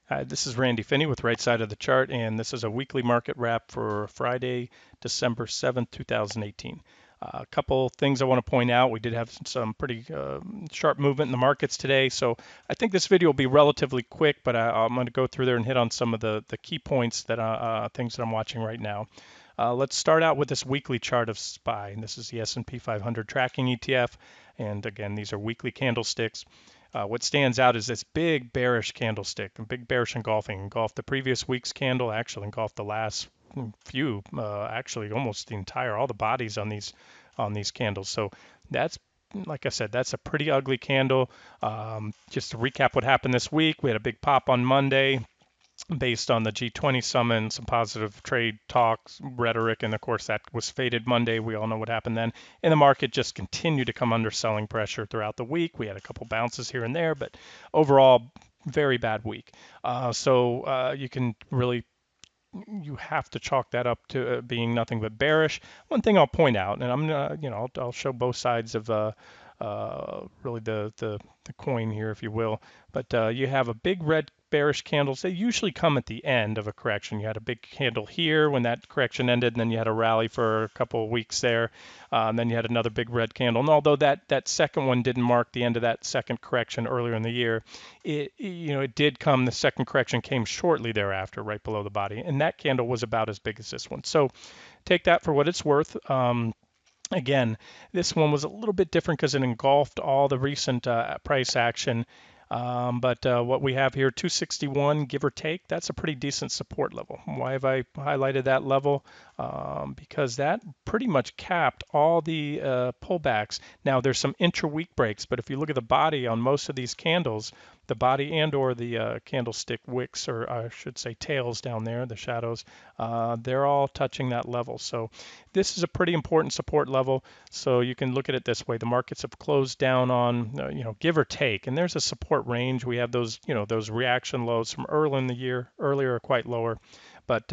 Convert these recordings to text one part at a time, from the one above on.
This is Randy Finney with Right Side of the Chart, and this is a weekly market wrap for Friday, December 7th, 2018. A couple things I want to point out. We did have some pretty sharp movement in the markets today, so I think this video will be relatively quick, but I'm going to go through there and hit on some of the key points that things that I'm watching right now. Let's start out with this weekly chart of SPY, and this is the S&P 500 tracking ETF, and again, these are weekly candlesticks. What stands out is this big bearish candlestick, a big bearish engulfing. Engulfed the previous week's candle, actually engulfed the last few, actually almost the entire, all the bodies on these candles. So that's, like I said, that's a pretty ugly candle. Just to recap what happened this week, we had a big pop on Monday based on the G20 summit and some positive trade talks, rhetoric, and of course that was faded Monday. We all know what happened then. And the market just continued to come under selling pressure throughout the week. We had a couple bounces here and there, but overall, very bad week. You can really you have to chalk that up to being nothing but bearish. One thing I'll point out, and I'm gonna, I'll show both sides of really the coin here, if you will. But you have a big red bearish candles. They usually come at the end of a correction. You had a big candle here when that correction ended, and then you had a rally for a couple of weeks there. And then you had another big red candle. And although that second one didn't mark the end of that second correction earlier in the year, it did come. The second correction came shortly thereafter, right below the body, and that candle was about as big as this one. So take that for what it's worth. Again, this one was a little bit different because it engulfed all the recent price action. But what we have here, 261, give or take, that's a pretty decent support level. Why have I highlighted that level? Because that pretty much capped all the pullbacks. Now, there's some intra-week breaks, but if you look at the body on most of these candles, the body and or the candlestick wicks, or I should say tails down there, the shadows, they're all touching that level. So this is a pretty important support level. So you can look at it this way. The markets have closed down on, give or take, and there's a support range. We have those, those reaction lows from early in the year, earlier are quite lower, but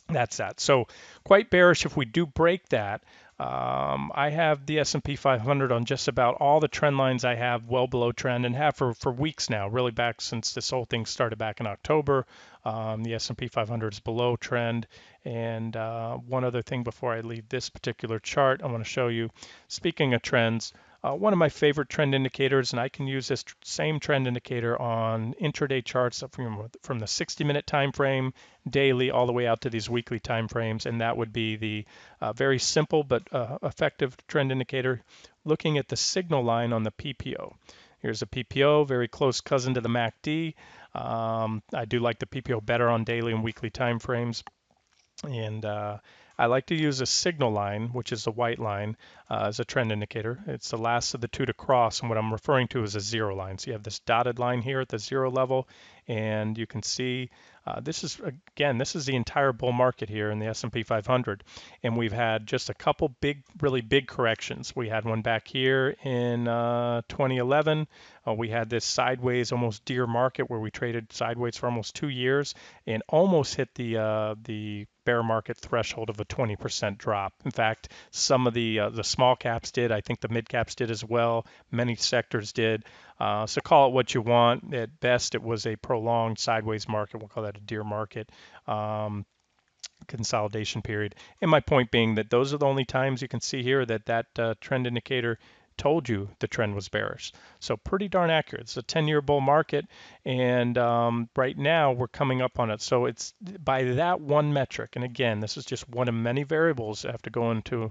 that's that. So quite bearish if we do break that. I have the S&P 500 on just about all the trend lines I have well below trend and have for weeks now, really back since this whole thing started back in October. The S&P 500 is below trend. And one other thing before I leave this particular chart, I want to show you, speaking of trends, one of my favorite trend indicators, and I can use this same trend indicator on intraday charts from the 60-minute time frame, daily, all the way out to these weekly time frames, and that would be the very simple but effective trend indicator looking at the signal line on the PPO. Here's a PPO, very close cousin to the MACD. I do like the PPO better on daily and weekly time frames. And I like to use a signal line, which is the white line, as a trend indicator. It's the last of the two to cross, and what I'm referring to is a zero line. So you have this dotted line here at the zero level, and you can see this is the entire bull market here in the S&P 500, and we've had just a couple really big corrections. We had one back here in 2011. We had this sideways, almost deer market where we traded sideways for almost 2 years and almost hit the bear market threshold of a 20% drop. In fact, some of the small caps did. I think the mid caps did as well. Many sectors did. So call it what you want. At best, it was a prolonged sideways market. We'll call that a deer market. Consolidation period. And my point being that those are the only times you can see here that trend indicator told you the trend was bearish. So pretty darn accurate. It's a 10-year bull market, and right now we're coming up on it. So it's by that one metric, and again, this is just one of many variables I have to go into,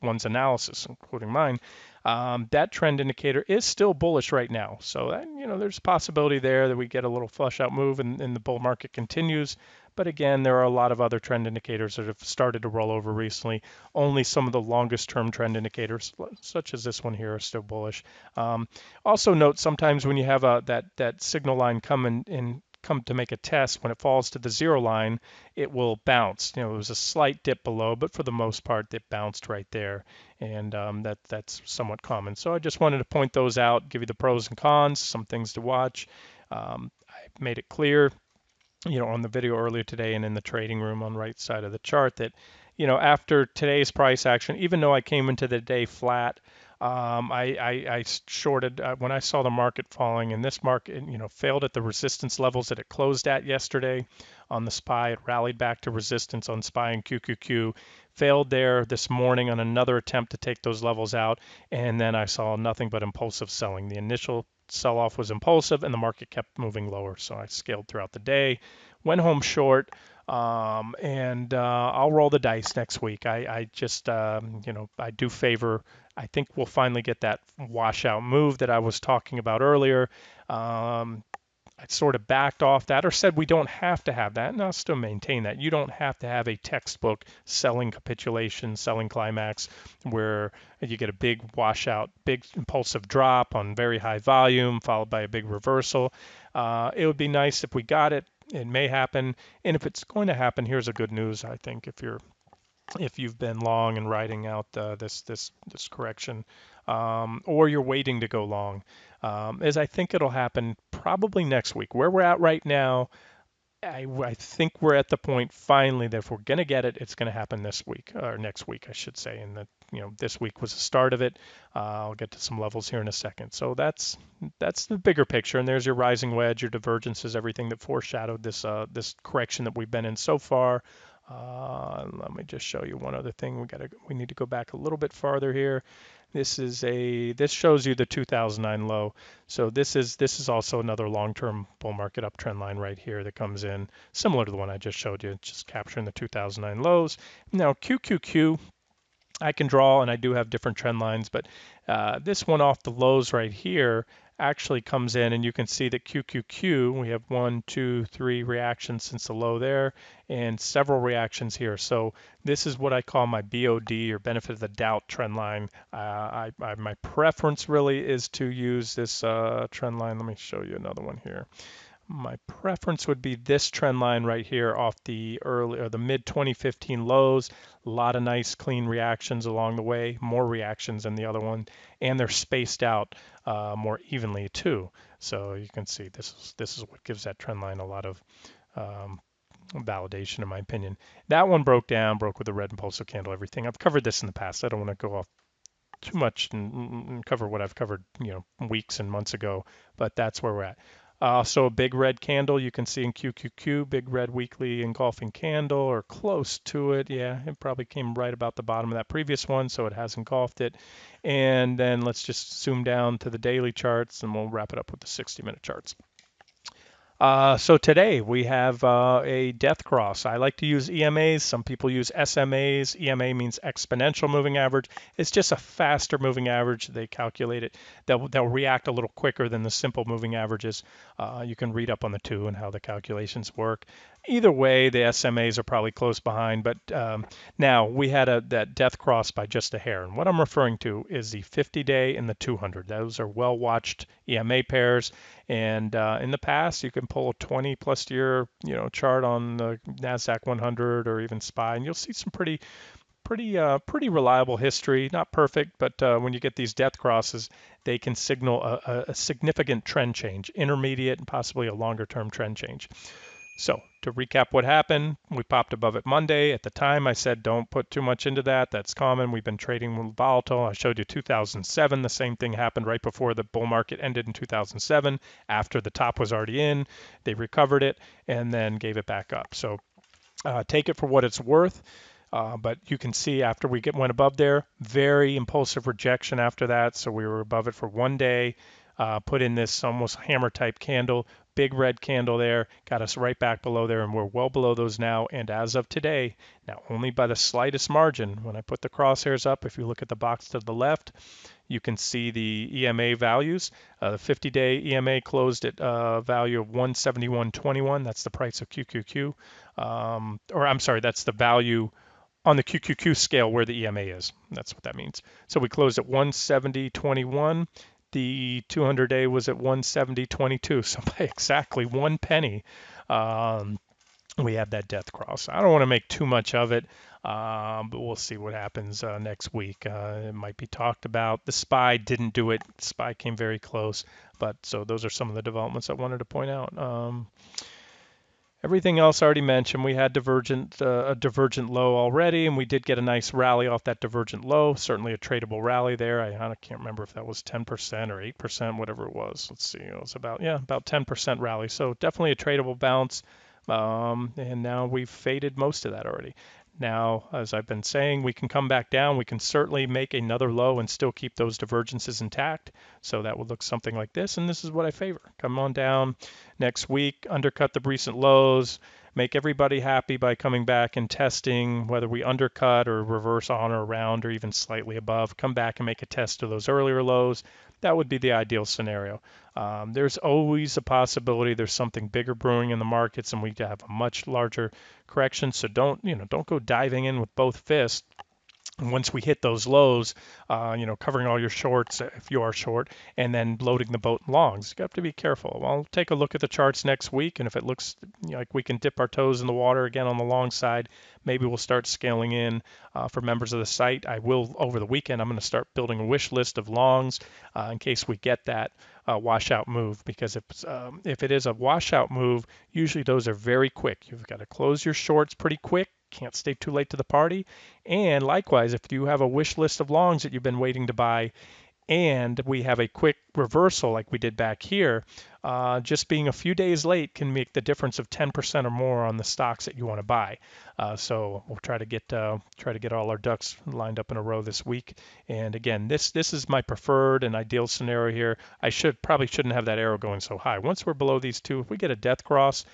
one's analysis, including mine. That trend indicator is still bullish right now. So that, there's a possibility there that we get a little flush out move and the bull market continues. But again, there are a lot of other trend indicators that have started to roll over recently. Only some of the longest term trend indicators, such as this one here, are still bullish. Also note, sometimes when you have that signal line come to make a test, when it falls to the zero line, it will bounce. It was a slight dip below, but for the most part, it bounced right there. And that's somewhat common. So I just wanted to point those out, give you the pros and cons, some things to watch. I made it clear, on the video earlier today and in the trading room on right side of the chart that, after today's price action, even though I came into the day flat, I shorted when I saw the market falling, and this market, failed at the resistance levels that it closed at yesterday on the SPY. It rallied back to resistance on SPY and QQQ, failed there this morning on another attempt to take those levels out, and then I saw nothing but impulsive selling. The initial sell-off was impulsive, and the market kept moving lower, so I scaled throughout the day, went home short. And I'll roll the dice next week. I just, I do favor. I think we'll finally get that washout move that I was talking about earlier. I sort of backed off that or said we don't have to have that, and I'll still maintain that. You don't have to have a textbook selling capitulation, selling climax, where you get a big washout, big impulsive drop on very high volume, followed by a big reversal. It would be nice if we got it. It may happen, and if it's going to happen, here's a good news. I think if you've been long and riding out this correction, or you're waiting to go long, is I think it'll happen probably next week. Where we're at right now, I think we're at the point finally that if we're going to get it, it's going to happen this week or next week, I should say. And that this week was the start of it. I'll get to some levels here in a second. So that's the bigger picture. And there's your rising wedge, your divergences, everything that foreshadowed this correction that we've been in so far. Let me just show you one other thing. We need to go back a little bit farther here. This shows you the 2009 low. So this is also another long-term bull market uptrend line right here that comes in similar to the one I just showed you, just capturing the 2009 lows. Now QQQ, I can draw, and I do have different trend lines, but this one off the lows right here actually comes in, and you can see that QQQ, we have 1, 2, 3 reactions since the low there, and several reactions here. So this is what I call my BOD, or benefit of the doubt trend line. My preference really is to use this trend line. Let me show you another one here. My preference would be this trend line right here off the mid 2015 lows. A lot of nice clean reactions along the way, more reactions than the other one, and they're spaced out more evenly too. So you can see this is what gives that trend line a lot of validation, in my opinion. That one broke with a red impulsive candle, everything. I've covered this in the past. I don't want to go off too much and cover what I've covered, weeks and months ago, but that's where we're at. So a big red candle you can see in QQQ, big red weekly engulfing candle, or close to it. Yeah, it probably came right about the bottom of that previous one, so it has engulfed it. And then let's just zoom down to the daily charts, and we'll wrap it up with the 60-minute charts. So today we have a death cross. I like to use EMAs. Some people use SMAs. EMA means exponential moving average. It's just a faster moving average. They calculate it. They'll react a little quicker than the simple moving averages. You can read up on the two and how the calculations work. Either way, the SMAs are probably close behind. But now we had that death cross by just a hair. And what I'm referring to is the 50-day and the 200. Those are well-watched EMA pairs. And in the past, you can pull a 20+ year, chart on the Nasdaq 100 or even SPY, and you'll see some pretty reliable history. Not perfect, but when you get these death crosses, they can signal a significant trend change, intermediate and possibly a longer-term trend change. So to recap what happened, we popped above it Monday. At the time, I said don't put too much into that. That's common. We've been trading with volatile. I showed you 2007. The same thing happened right before the bull market ended in 2007. After the top was already in, they recovered it and then gave it back up. So take it for what it's worth. But you can see after we went above there, very impulsive rejection after that. So we were above it for one day. Put in this almost hammer type candle, big red candle there, got us right back below there, and we're well below those now. And as of today, now only by the slightest margin, when I put the crosshairs up, if you look at the box to the left, you can see the EMA values. The 50-day EMA closed at a value of 171.21. That's the price of QQQ. Or I'm sorry, that's the value on the QQQ scale where the EMA is. That's what that means. So we closed at 170.21. The 200-day was at 170.22. So by exactly 1 penny, we have that death cross. I don't want to make too much of it, but we'll see what happens next week. It might be talked about. The SPY didn't do it. The SPY came very close. But so those are some of the developments I wanted to point out. Everything else I already mentioned. We had a divergent low already, and we did get a nice rally off that divergent low. Certainly a tradable rally there. I can't remember if that was 10% or 8%, whatever it was. Let's see. It was about 10% rally. So definitely a tradable bounce. And now we've faded most of that already. Now, as I've been saying, we can come back down. We can certainly make another low and still keep those divergences intact. So that would look something like this. And this is what I favor. Come on down next week, undercut the recent lows, make everybody happy by coming back and testing whether we undercut or reverse on or around or even slightly above, come back and make a test of those earlier lows. That would be the ideal scenario. There's always a possibility there's something bigger brewing in the markets and we have a much larger correction. So don't go diving in with both fists. And once we hit those lows, covering all your shorts if you are short, and then loading the boat in longs. You have to be careful. Well, take a look at the charts next week, and if it looks like we can dip our toes in the water again on the long side, maybe we'll start scaling in for members of the site. I will, over the weekend, I'm going to start building a wish list of longs in case we get that washout move, because if it is a washout move, usually those are very quick. You've got to close your shorts pretty quick. Can't stay too late to the party. And likewise, if you have a wish list of longs that you've been waiting to buy, and we have a quick reversal like we did back here, just being a few days late can make the difference of 10% or more on the stocks that you want to buy. So we'll try to get all our ducks lined up in a row this week. And again, this is my preferred and ideal scenario here. I probably shouldn't have that arrow going so high. Once we're below these two, if we get a death cross,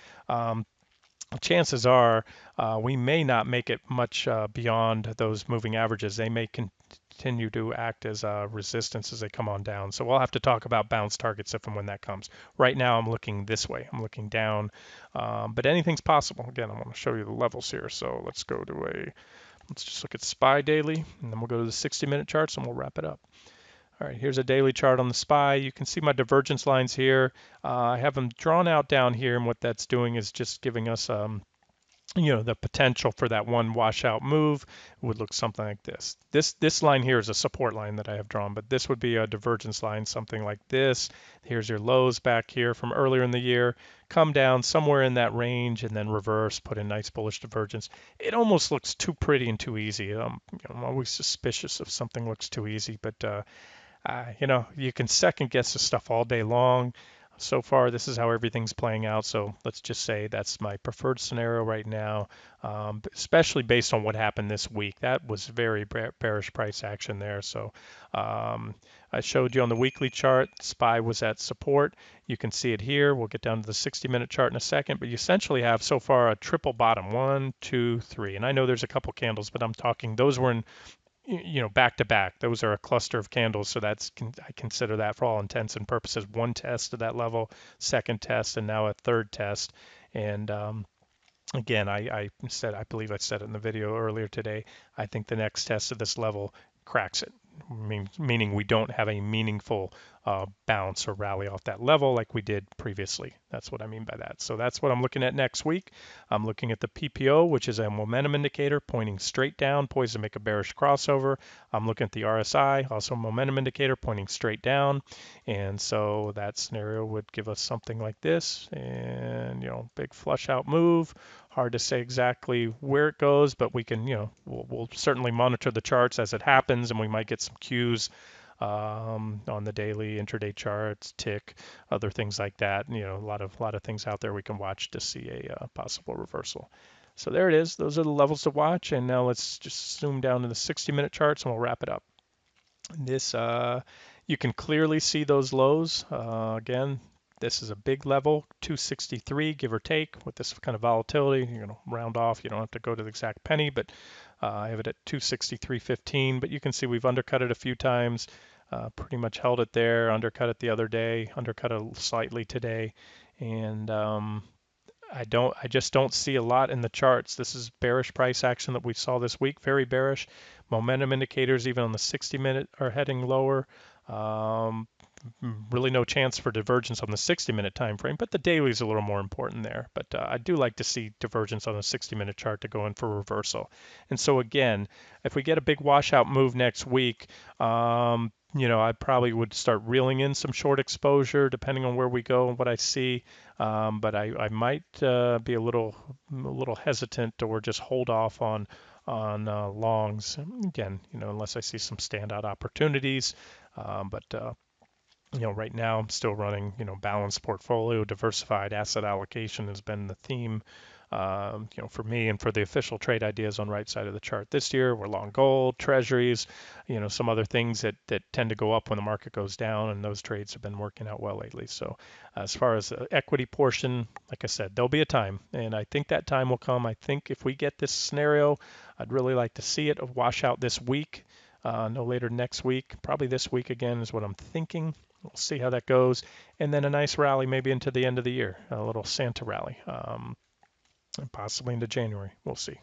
chances are we may not make it much beyond those moving averages. They may continue to act as resistance as they come on down. So we'll have to talk about bounce targets if and when that comes. Right now I'm looking this way. I'm looking down, but anything's possible. Again, I want to show you the levels here. So let's just look at SPY daily, and then we'll go to the 60-minute charts and we'll wrap it up. All right, here's a daily chart on the SPY. You can see my divergence lines here. I have them drawn out down here, and what that's doing is just giving us the potential for that one washout move would look something like this. This line here is a support line that I have drawn, but this would be a divergence line, something like this. Here's your lows back here from earlier in the year, come down somewhere in that range and then reverse, put in nice bullish divergence. It almost looks too pretty and too easy. I'm always suspicious if something looks too easy, but you can second guess the stuff all day long. So far, this is how everything's playing out. So let's just say that's my preferred scenario right now, especially based on what happened this week. That was very bearish price action there. So I showed you on the weekly chart, SPY was at support. You can see it here. We'll get down to the 60-minute chart in a second, but you essentially have so far a triple bottom, 1, 2, 3. And I know there's a couple candles, but I'm talking those were in back to back. Those are a cluster of candles, so I consider that for all intents and purposes one test of that level, second test, and now a third test. And again, I believe I said it in the video earlier today. I think the next test of this level cracks it, meaning we don't have a meaningful bounce or rally off that level like we did previously. That's what I mean by that. So that's what I'm looking at next week. I'm looking at the PPO, which is a momentum indicator pointing straight down, poised to make a bearish crossover. I'm looking at the RSI, also a momentum indicator pointing straight down. And so that scenario would give us something like this, and big flush out move. Hard to say exactly where it goes, but we can, we'll certainly monitor the charts as it happens, and we might get some cues on the daily, intraday charts, tick, other things like that. A lot of things out there we can watch to see a possible reversal. So there it is. Those are the levels to watch. And now let's just zoom down to the 60-minute charts and we'll wrap it up. This you can clearly see those lows. Again, this is a big level, 263, give or take. With this kind of volatility, you're going to round off. You don't have to go to the exact penny, but I have it at 263.15. But you can see we've undercut it a few times, pretty much held it there, undercut it the other day, undercut it slightly today. And I just don't see a lot in the charts. This is bearish price action that we saw this week, very bearish. Momentum indicators, even on the 60-minute, are heading lower. Really no chance for divergence on the 60-minute time frame, but the daily is a little more important there. But I do like to see divergence on the 60-minute chart to go in for reversal. And so again, if we get a big washout move next week, I probably would start reeling in some short exposure depending on where we go and what I see. But I might be a little hesitant or just hold off on longs again, unless I see some standout opportunities. But right now I'm still running, balanced portfolio, diversified asset allocation has been the theme, for me and for the official trade ideas on right side of the chart this year. We're long gold, treasuries, some other things that tend to go up when the market goes down, and those trades have been working out well lately. So as far as the equity portion, like I said, there'll be a time, and I think that time will come. I think if we get this scenario, I'd really like to see it wash out this week. No later next week, probably this week again is what I'm thinking. We'll see how that goes. And then a nice rally maybe into the end of the year, a little Santa rally, and possibly into January. We'll see.